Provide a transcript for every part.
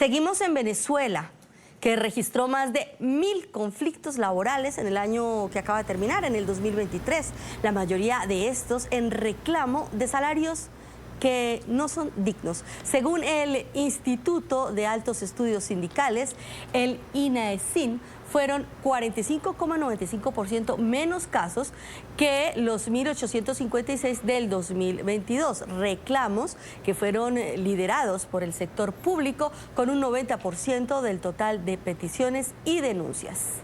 Seguimos en Venezuela, que registró más de 1000 conflictos laborales en el año que acaba de terminar, en el 2023. La mayoría de estos en reclamo de salarios que no son dignos. Según el Instituto de Altos Estudios Sindicales, el INAESIN, fueron 45,95% menos casos que los 1.856 del 2022. Reclamos que fueron liderados por el sector público con un 90% del total de peticiones y denuncias.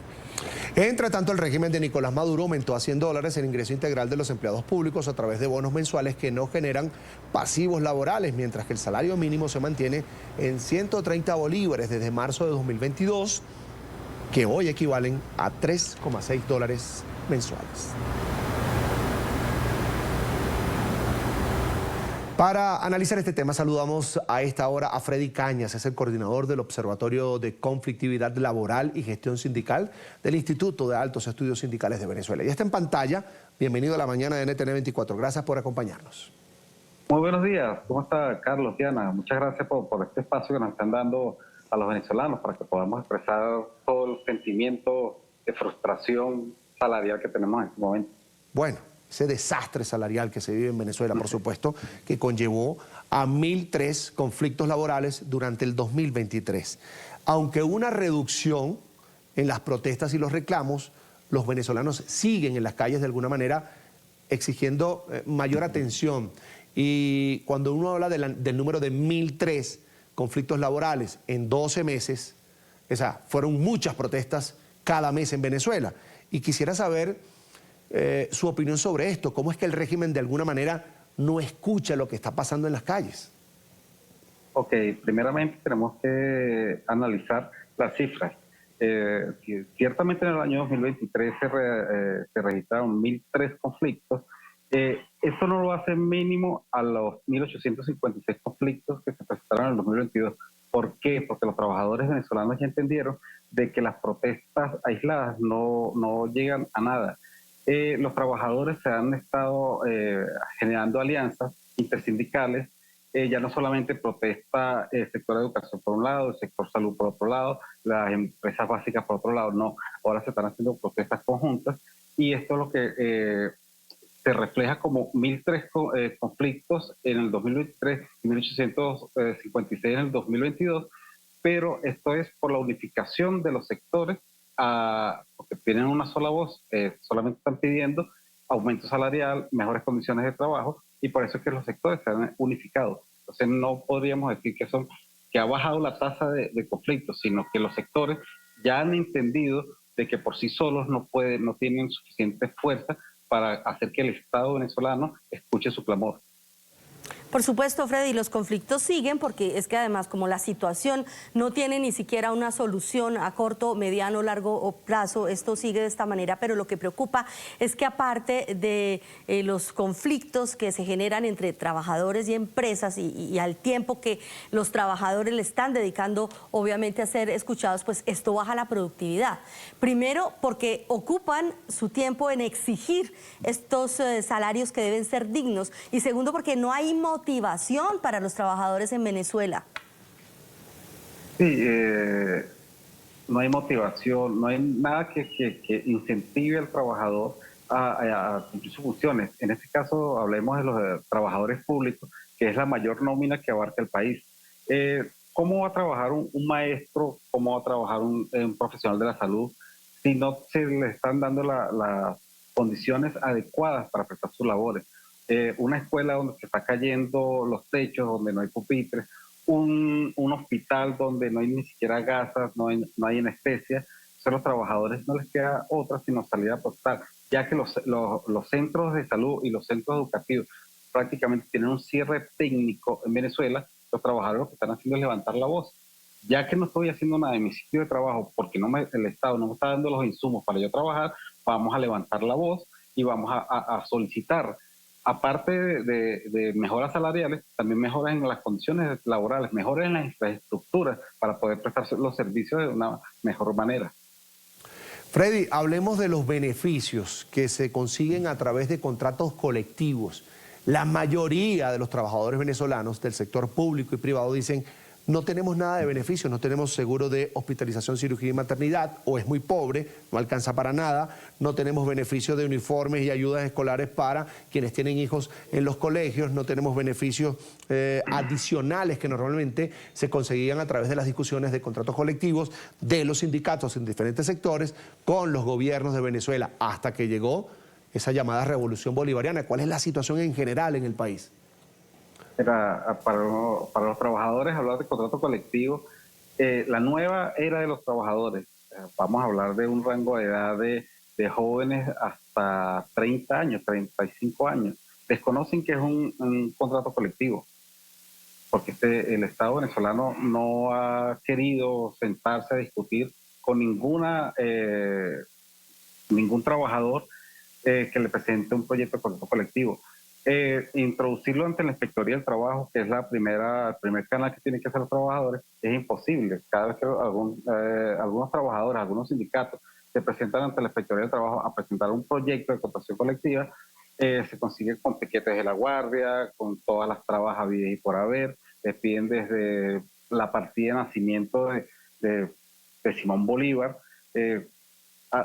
Entre tanto, el régimen de Nicolás Maduro aumentó a $100 el ingreso integral de los empleados públicos a través de bonos mensuales que no generan pasivos laborales, mientras que el salario mínimo se mantiene en 130 bolívares desde marzo de 2022, que hoy equivalen a $3,6 mensuales. Para analizar este tema saludamos a esta hora a Freddy Cañas, es el coordinador del Observatorio de Conflictividad Laboral y Gestión Sindical del Instituto de Altos Estudios Sindicales de Venezuela. Y está en pantalla. Bienvenido a la mañana de NTN 24. Gracias por acompañarnos. Muy buenos días. ¿Cómo está Carlos, Diana? Muchas gracias por este espacio que nos están dando a los venezolanos para que podamos expresar todo el sentimiento de frustración salarial que tenemos en este momento. Bueno, ese desastre salarial que se vive en Venezuela, por supuesto, que conllevó a 1003 conflictos laborales durante el 2023. Aunque una reducción en las protestas y los reclamos, los venezolanos siguen en las calles de alguna manera exigiendo mayor atención. Y cuando uno habla del número de 1003 conflictos laborales en 12 meses, fueron muchas protestas cada mes en Venezuela. Y quisiera saber su opinión sobre esto. ¿Cómo es que el régimen de alguna manera no escucha lo que está pasando en las calles? Ok, primeramente tenemos que analizar las cifras. Ciertamente en el año 2023 se registraron 1003 conflictos. Esto no lo hace mínimo a los 1856 conflictos que se presentaron en el 2022. ¿Por qué? Porque los trabajadores venezolanos ya entendieron de que las protestas aisladas no llegan a nada. Los trabajadores se han estado generando alianzas intersindicales. Ya no solamente protesta el sector de educación por un lado, el sector salud por otro lado, las empresas básicas por otro lado, no. Ahora se están haciendo protestas conjuntas y esto es lo que se refleja como 1003 conflictos en el 2023 y 1856 en el 2022, pero esto es por la unificación de los sectores, porque tienen una sola voz, solamente están pidiendo aumento salarial, mejores condiciones de trabajo, y por eso es que los sectores se han unificado. Entonces no podríamos decir que ha bajado la tasa de conflictos, sino que los sectores ya han entendido de que por sí solos no tienen suficiente fuerza para hacer que el Estado venezolano escuche su clamor. Por supuesto, Freddy, los conflictos siguen porque es que además como la situación no tiene ni siquiera una solución a corto, mediano, largo plazo, esto sigue de esta manera, pero lo que preocupa es que aparte de los conflictos que se generan entre trabajadores y empresas y al tiempo que los trabajadores le están dedicando obviamente a ser escuchados, pues esto baja la productividad. Primero porque ocupan su tiempo en exigir estos salarios que deben ser dignos y segundo porque no hay motivación para los trabajadores en Venezuela. Sí, no hay motivación, no hay nada que incentive al trabajador a cumplir sus funciones. En este caso hablemos de los trabajadores públicos, que es la mayor nómina que abarca el país. ¿Cómo va a trabajar un maestro, cómo va a trabajar un profesional de la salud si no se le están dando las condiciones adecuadas para prestar sus labores? Una escuela donde se está cayendo los techos, donde no hay pupitres, un hospital donde no hay ni siquiera gasas, no hay anestesia. Entonces a los trabajadores no les queda otra sino salir a protestar, ya que los centros de salud y los centros educativos prácticamente tienen un cierre técnico en Venezuela. Los trabajadores lo que están haciendo es levantar la voz. Ya que no estoy haciendo nada en mi sitio de trabajo porque el Estado no me está dando los insumos para yo trabajar, vamos a levantar la voz y vamos a solicitar, aparte de mejoras salariales, también mejoras en las condiciones laborales, mejoras en las infraestructuras para poder prestar los servicios de una mejor manera. Freddy, hablemos de los beneficios que se consiguen a través de contratos colectivos. La mayoría de los trabajadores venezolanos del sector público y privado dicen no tenemos nada de beneficios, no tenemos seguro de hospitalización, cirugía y maternidad, o es muy pobre, no alcanza para nada, no tenemos beneficios de uniformes y ayudas escolares para quienes tienen hijos en los colegios, no tenemos beneficios adicionales que normalmente se conseguían a través de las discusiones de contratos colectivos de los sindicatos en diferentes sectores con los gobiernos de Venezuela, hasta que llegó esa llamada revolución bolivariana. ¿Cuál es la situación en general en el país? Para los trabajadores, hablar de contrato colectivo, la nueva era de los trabajadores, vamos a hablar de un rango de edad de jóvenes hasta 30 años, 35 años, desconocen que es un contrato colectivo, porque el Estado venezolano no ha querido sentarse a discutir con ningún trabajador que le presente un proyecto de contrato colectivo. Introducirlo ante la Inspectoría del Trabajo, que es el primer canal que tienen que hacer los trabajadores, es imposible. Cada vez que algunos trabajadores, algunos sindicatos se presentan ante la Inspectoría del Trabajo a presentar un proyecto de contratación colectiva, se consigue con piquetes de la guardia, con todas las trabas habidas y por haber, les piden desde la partida de nacimiento de Simón Bolívar,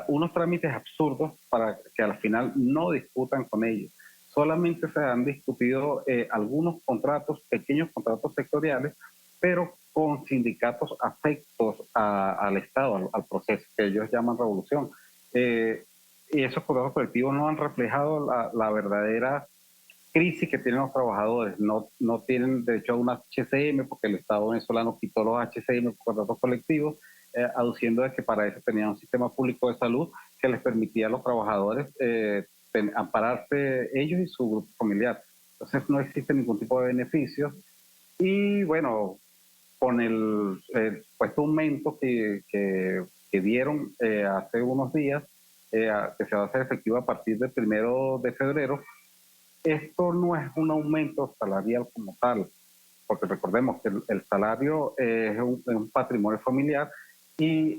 unos trámites absurdos para que al final no discutan con ellos. Solamente se han discutido algunos contratos, pequeños contratos sectoriales, pero con sindicatos afectos al Estado, al proceso que ellos llaman revolución. Y esos contratos colectivos no han reflejado la verdadera crisis que tienen los trabajadores. No tienen derecho a una HCM porque el Estado venezolano quitó los HCM por contratos colectivos, aduciendo de que para eso tenían un sistema público de salud que les permitía a los trabajadores ampararse ellos y su grupo familiar. Entonces no existe ningún tipo de beneficios. Y bueno, con el supuesto aumento que dieron hace unos días, que se va a hacer efectivo a partir del 1 de febrero, esto no es un aumento salarial como tal, porque recordemos que el salario es un patrimonio familiar y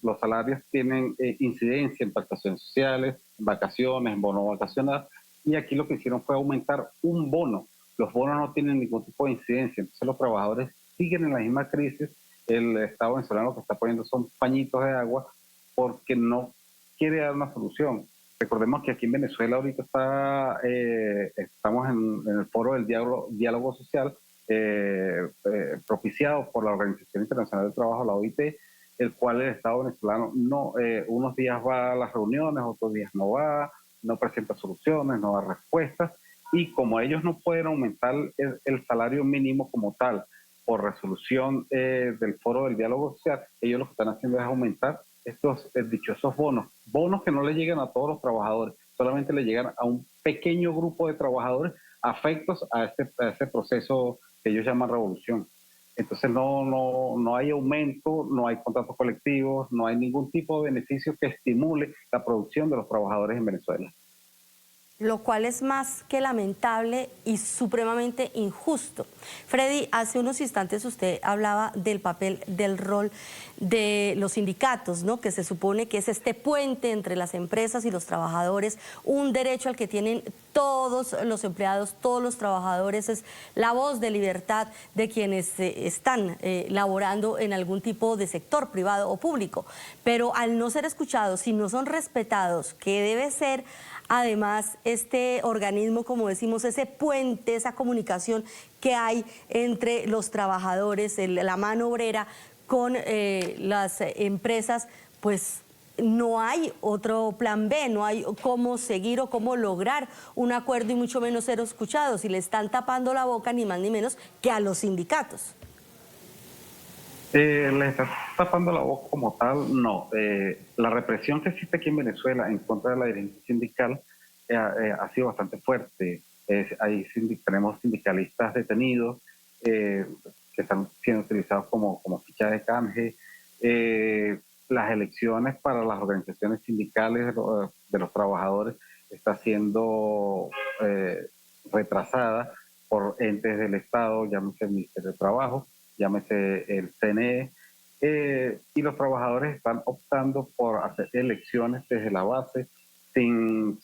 los salarios tienen incidencia en prestaciones sociales, vacaciones, en bono vacacional, y aquí lo que hicieron fue aumentar un bono. Los bonos no tienen ningún tipo de incidencia, entonces los trabajadores siguen en la misma crisis. El Estado venezolano lo que está poniendo son pañitos de agua porque no quiere dar una solución. Recordemos que aquí en Venezuela ahorita estamos en el foro del diálogo social, propiciado por la Organización Internacional del Trabajo, la OIT, el cual el Estado venezolano unos días va a las reuniones, otros días no va, no presenta soluciones, no da respuestas, y como ellos no pueden aumentar el salario mínimo como tal por resolución del foro del diálogo social, ellos lo que están haciendo es aumentar estos dichosos bonos que no le llegan a todos los trabajadores, solamente le llegan a un pequeño grupo de trabajadores afectos a este proceso que ellos llaman revolución. Entonces no hay aumento, no hay contratos colectivos, no hay ningún tipo de beneficio que estimule la producción de los trabajadores en Venezuela. Lo cual es más que lamentable y supremamente injusto. Freddy, hace unos instantes usted hablaba del papel, del rol de los sindicatos, ¿no? Que se supone que es este puente entre las empresas y los trabajadores, un derecho al que tienen todos los empleados, todos los trabajadores, es la voz de libertad de quienes están laborando en algún tipo de sector privado o público. Pero al no ser escuchados, si no son respetados, ¿qué debe ser? Además, este organismo, como decimos, ese puente, esa comunicación que hay entre los trabajadores, la mano obrera con las empresas, pues no hay otro plan B, no hay cómo seguir o cómo lograr un acuerdo y mucho menos ser escuchados. Y le están tapando la boca ni más ni menos que a los sindicatos. Les está tapando la boca como tal, no. La represión que existe aquí en Venezuela en contra de la dirigencia sindical ha sido bastante fuerte. Tenemos sindicalistas detenidos que están siendo utilizados como ficha de canje. Las elecciones para las organizaciones sindicales de los trabajadores está siendo retrasada por entes del Estado, llámese el Ministerio de Trabajo, llámese el CNE, y los trabajadores están optando por hacer elecciones desde la base, sin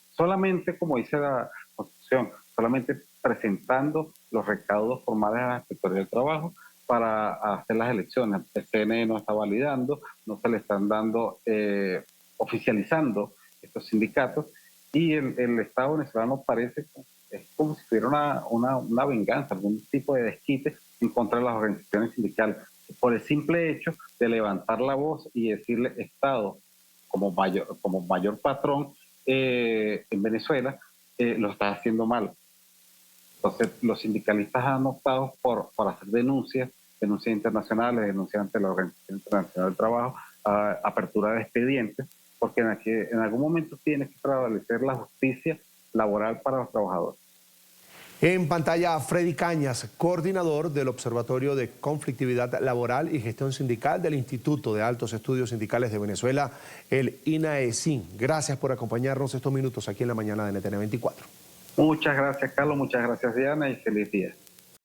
solamente, como dice la Constitución, solamente presentando los recaudos formales a la Inspectoría del Trabajo para hacer las elecciones. El CNE no está validando, no se le están dando, oficializando estos sindicatos, y el Estado venezolano parece es como si tuviera una venganza, algún tipo de desquite en contra de las organizaciones sindicales, por el simple hecho de levantar la voz y decirle Estado como mayor patrón en Venezuela, lo está haciendo mal. Entonces los sindicalistas han optado por hacer denuncias internacionales, denuncias ante la Organización Internacional del Trabajo, apertura de expedientes, porque en algún momento tiene que prevalecer la justicia laboral para los trabajadores. En pantalla, Freddy Cañas, coordinador del Observatorio de Conflictividad Laboral y Gestión Sindical del Instituto de Altos Estudios Sindicales de Venezuela, el INAESIN. Gracias por acompañarnos estos minutos aquí en la mañana de NTN 24. Muchas gracias, Carlos. Muchas gracias, Diana, y feliz día.